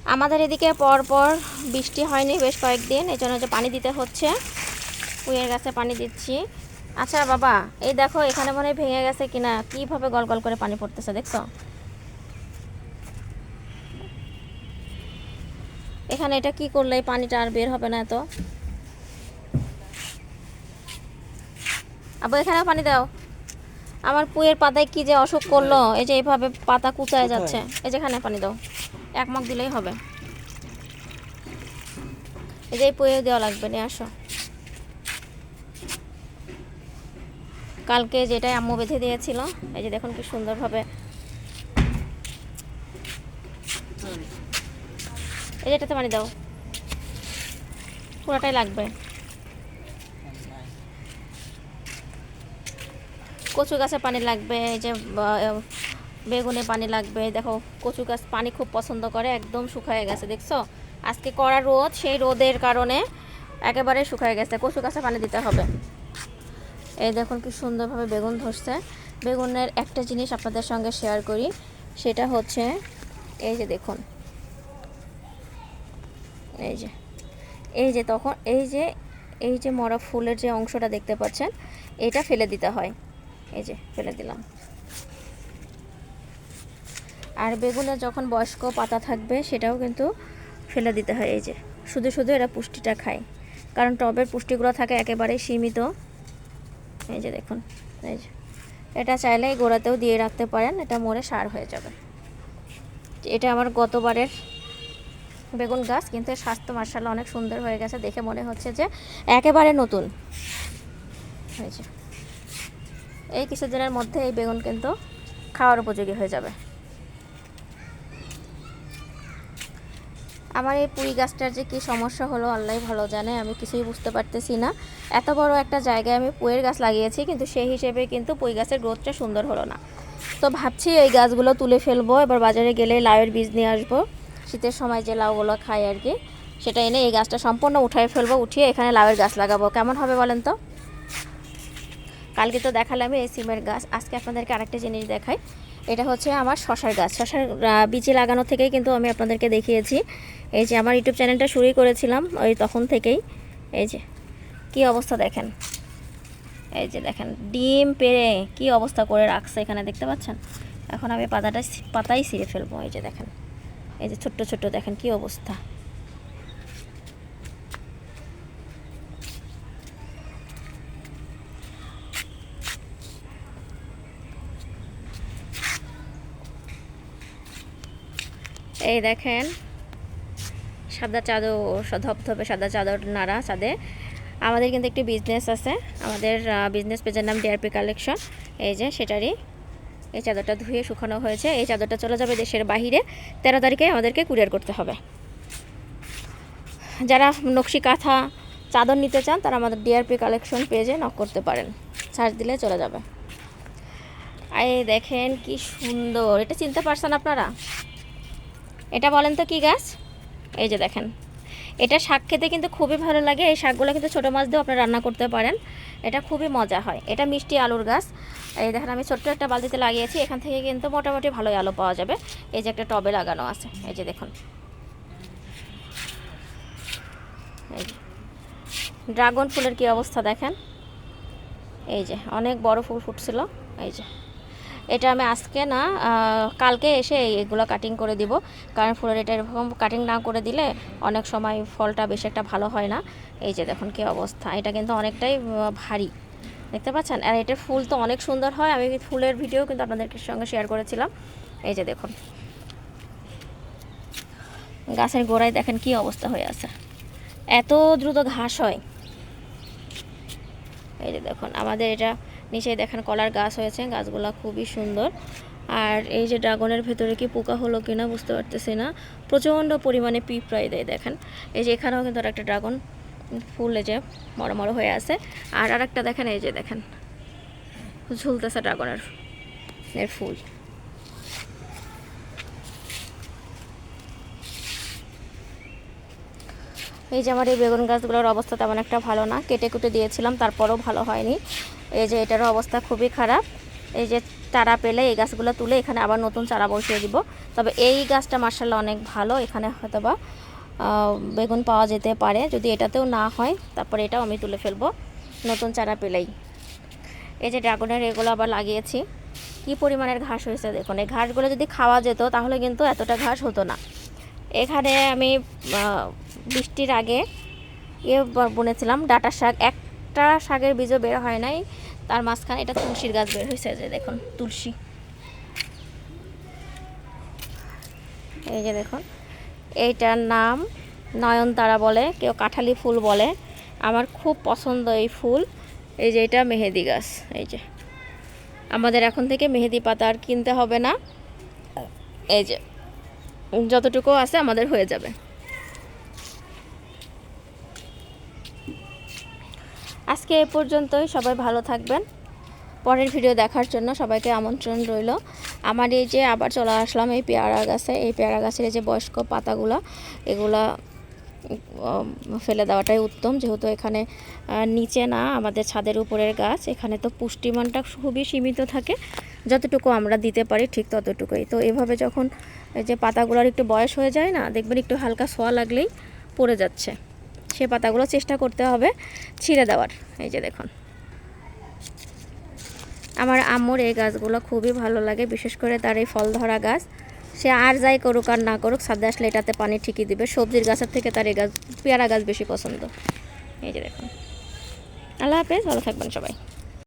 আমাদের এদিকে পরপর বৃষ্টি হয়নি বেশ কয়েকদিন, এই জন্য যে পানি দিতে হচ্ছে, পুঁইয়ের গাছে পানি দিচ্ছি। আচ্ছা বাবা, এই দেখো এখানে মনে হয় ভেঙে গেছে কিনা, কীভাবে গল গল করে পানি পড়তেছে দেখছো? এখানে এটা কি করলে এই পানিটা আর বের হবে না এত। আবার এখানেও পানি দাও। আমার পুঁইয়ের পাতায় কি যে অসুখ করলো, এই যে এইভাবে পাতা কুচায় যাচ্ছে। এই যে এখানে পানি দাও, এক মগ দিলেই হবে। এই যে এই পুঁয়ে দেওয়া লাগবে, নিয়ে আসো। কালকে যেটাই আম্মু বেঁধে দিয়েছিল, এই যে দেখুন কি সুন্দরভাবে। এই যে এটাতে পানি দাও, পুরোটাই লাগবে। কচু গাছে পানি লাগবে, এই যে বেগুনে পানি লাগবে। দেখো কচু গাছ পানি খুব পছন্দ করে, একদম শুকায় গেছে দেখছো। আজকে কড়া রোদ, সেই রোদের কারণে একেবারে শুকায় গেছে। কচু গাছে পানি দিতে হবে। এই দেখুন কি সুন্দরভাবে বেগুন ধরছে। বেগুনের একটা জিনিস আপনাদের সঙ্গে শেয়ার করি, সেটা হচ্ছে এই যে দেখুন, এই যে তখন এই যে মরা ফুলের যে অংশটা দেখতে পাচ্ছেন, এটা ফেলে দিতে হয়। এই যে ফেলে দিলাম। আর বেগুনে যখন বয়স্ক পাতা থাকবে সেটাও কিন্তু ফেলে দিতে হয়। এই যে শুধু শুধু এরা পুষ্টিটা খায়, কারণ টবের পুষ্টিগুলো থাকে একেবারেই সীমিত। এই যে দেখুন, এই যে এটা চাইলে এই গোড়াতেও দিয়ে রাখতে পারেন, এটা মরে সার হয়ে যাবে। এটা আমার গতবারের বেগুন গাছ, কিন্তু এর স্বাস্থ্য মাশাআল্লাহ অনেক সুন্দর হয়ে গেছে, দেখে মনে হচ্ছে যে একেবারে নতুন হয়েছে। এই কিছুদিনের মধ্যে এই বেগুন কিন্তু খাওয়ার উপযোগী হয়ে যাবে। আমার এই পুঁই গাছটার যে কী সমস্যা হলো আল্লাহই ভালো জানে, আমি কিছুই বুঝতে পারতেছি না। এত বড় একটা জায়গায় আমি পুঁইয়ের গাছ লাগিয়েছি, কিন্তু সেই হিসেবে কিন্তু পুঁই গাছের গ্রোথটা সুন্দর হলো না। তো ভাবছি এই গাছগুলো তুলে ফেলবো, এবার বাজারে গেলে লাউয়ের বীজ নিয়ে আসবো। শীতের সময় যে লাউগুলো খাই আর কি, সেটা এনে এই গাছটা সম্পূর্ণ উঠাই ফেলবো, উঠিয়ে এখানে লাউয়ের গাছ লাগাবো। কেমন হবে বলেন তো? কালকে তো দেখালাম এই সিমের গাছ, আজকে আপনাদেরকে আরেকটা জিনিস দেখাই। এটা হচ্ছে আমার শশার গাছ। শশার বীজ লাগানো থেকেই কিন্তু আমি আপনাদেরকে দেখিয়েছি। এই যে আমার ইউটিউব চ্যানেলটা শুরুই করেছিলাম ওই তখন থেকেই। এই যে কি অবস্থা দেখেন, এই যে দেখেন ডিম পেড়ে কি অবস্থা করে রাখছে এখানে, দেখতে পাচ্ছেন? এখন আমি পাতাই ছিঁড়ে ফেলবো। এই যে দেখেন, এই যে ছোট্ট ছোট্ট দেখেন কি অবস্থা। এই দেখেন সাদা চাদর, ধপধপে সাদা চাদর নাড়া ছাদে। আমাদের কিন্তু একটি বিজনেস আছে, আমাদের বিজনেস পেজের নাম ডিআরপি কালেকশন। এই যে সেটারই এই চাদরটা ধুয়ে শুকানো হয়েছে। এই চাদরটা চলে যাবে দেশের বাহিরে, 13 তারিখে আমাদেরকে কুরিয়ার করতে হবে। যারা নকশি কাঁথা চাদর নিতে চান তারা আমাদের ডিআরপি কালেকশন পেজে নক করতে পারেন, সার্চ দিলে চলে যাবে। এই দেখেন কি সুন্দর, এটা চিনতে পারছেন আপনারা? এটা বলেন তো কি গাছ? এই যে দেখেন, এটা শাক খেতে কিন্তু খুবই ভালো লাগে। এই শাকগুলো কিন্তু ছোটো মাছ দিয়েও আপনারা রান্না করতে পারেন, এটা খুবই মজা হয়। এটা মিষ্টি আলুর গাছ। এই দেখেন আমি ছোট্ট একটা বালতিতে লাগিয়েছি, এখান থেকে কিন্তু মোটামুটি ভালোই আলু পাওয়া যাবে। এই যে একটা টবে লাগানো আছে, এই যে দেখুন। এই যে ড্রাগন ফুলের কি অবস্থা দেখেন, এই যে অনেক বড় ফুল ফুটছিল। এই যে এটা আমি আজকে না কালকে এসে এগুলো কাটিং করে দিব, কারণ ফুলের এটা এরকম কাটিং না করে দিলে অনেক সময় ফলটা বেশি একটা ভালো হয় না। এই যে দেখুন কী অবস্থা, এটা কিন্তু অনেকটাই ভারী, দেখতে পাচ্ছেন? আর এটার ফুল তো অনেক সুন্দর হয়, আমি ফুলের ভিডিও কিন্তু আপনাদের সঙ্গে শেয়ার করেছিলাম। এই যে দেখুন গাছের গোড়ায় দেখেন কি অবস্থা হয়ে আছে, এত দ্রুত ঘাস হয়। এই যে দেখুন আমাদের এটা নিচে দেখেন কলার গাছ হয়েছে, গাছগুলো খুবই সুন্দর। আর এই যে ড্রাগনের ভেতরে কি পোকা হলো কিনা বুঝতে পারতেছি না, প্রচণ্ড পরিমাণে পিঁপড়াই দেয় দেখেন। এই যে এখানেও কিন্তু একটা ড্রাগন ফুল এই যে বড় বড় হয়ে আছে। আর আরেকটা দেখেন, এই যে দেখেন ঝুলতেছে ড্রাগনের ফুল। এই যে আমার এই বেগুন গাছগুলোর অবস্থা তেমন একটা ভালো না, কেটে কুটে দিয়েছিলাম তারপরেও ভালো হয়নি। এই যে এটারও অবস্থা খুবই খারাপ। এই যে চারা পেলে এই গাছগুলো তুলে এখানে আবার নতুন চারা বসিয়ে দিব। তবে এই গাছটা মার্শাল্লাহ অনেক ভালো, এখানে হয়তো বা বেগুন পাওয়া যেতে পারে। যদি এটাতেও না হয় তারপরে এটাও আমি তুলে ফেলবো নতুন চারা পেলেই। এই যে ড্রাগনের এগুলো আবার লাগিয়েছি, কি পরিমাণের ঘাস হয়েছে দেখুন। এই ঘাসগুলো যদি খাওয়া যেত তাহলে কিন্তু এতটা ঘাস হতো না। এখানে আমি বৃষ্টির আগে বুনেছিলাম ডাঁটা শাক, একটা শাকের বীজও বের হয় নাই, তার মাঝখানে এটা তুলসীর গাছ বের হয়েছে। যে দেখুন তুলসী, এই যে দেখুন, এইটার নাম নয়নতারা বলে, কেউ কাঁঠালি ফুল বলে, আমার খুব পছন্দ এই ফুল। এই যে এটা মেহেদি গাছ, এই যে আমাদের এখন থেকে মেহেদি পাতা আর কিনতে হবে না, এই যে যতটুকু আছে আমাদের হয়ে যাবে। আজকে এ পর্যন্তই, সবাই ভালো থাকবেন। পরের ভিডিও দেখার জন্য সবাইকে আমন্ত্রণ রইল। আমার এই যে আবার চলে আসলাম এই পেয়ারা গাছে, এই পেয়ারা গাছের এই যে বয়স্ক পাতাগুলো, এগুলা ফেলে দেওয়াটাই উত্তম, যেহেতু এখানে নিচে না আমাদের ছাদের উপরের গাছ, এখানে তো পুষ্টিমানটা খুবই সীমিত থাকে, যতটুকু আমরা দিতে পারি ঠিক ততটুকুই। তো এভাবে যখন এই যে পাতাগুলোর একটু বয়স হয়ে যায় না, দেখবেন একটু হালকা ছোঁয়া লাগলেই পড়ে যাচ্ছে, সে পাতাগুলো চেষ্টা করতে হবে ছিঁড়ে দেওয়ার। এই যে দেখুন, আমার আম্মুর এই গাছগুলো খুবই ভালো লাগে, বিশেষ করে তার এই ফল ধরা গাছ। সে আর যাই করুক আর না করুক, ছাদে আসলে এটাতে পানি ঠিকই দিবে। সবজির গাছের থেকে তার এই গাছ, পেয়ারা গাছ বেশি পছন্দ। এই যে দেখুন। আল্লাহ হাফেজ, ভালো থাকবেন সবাই।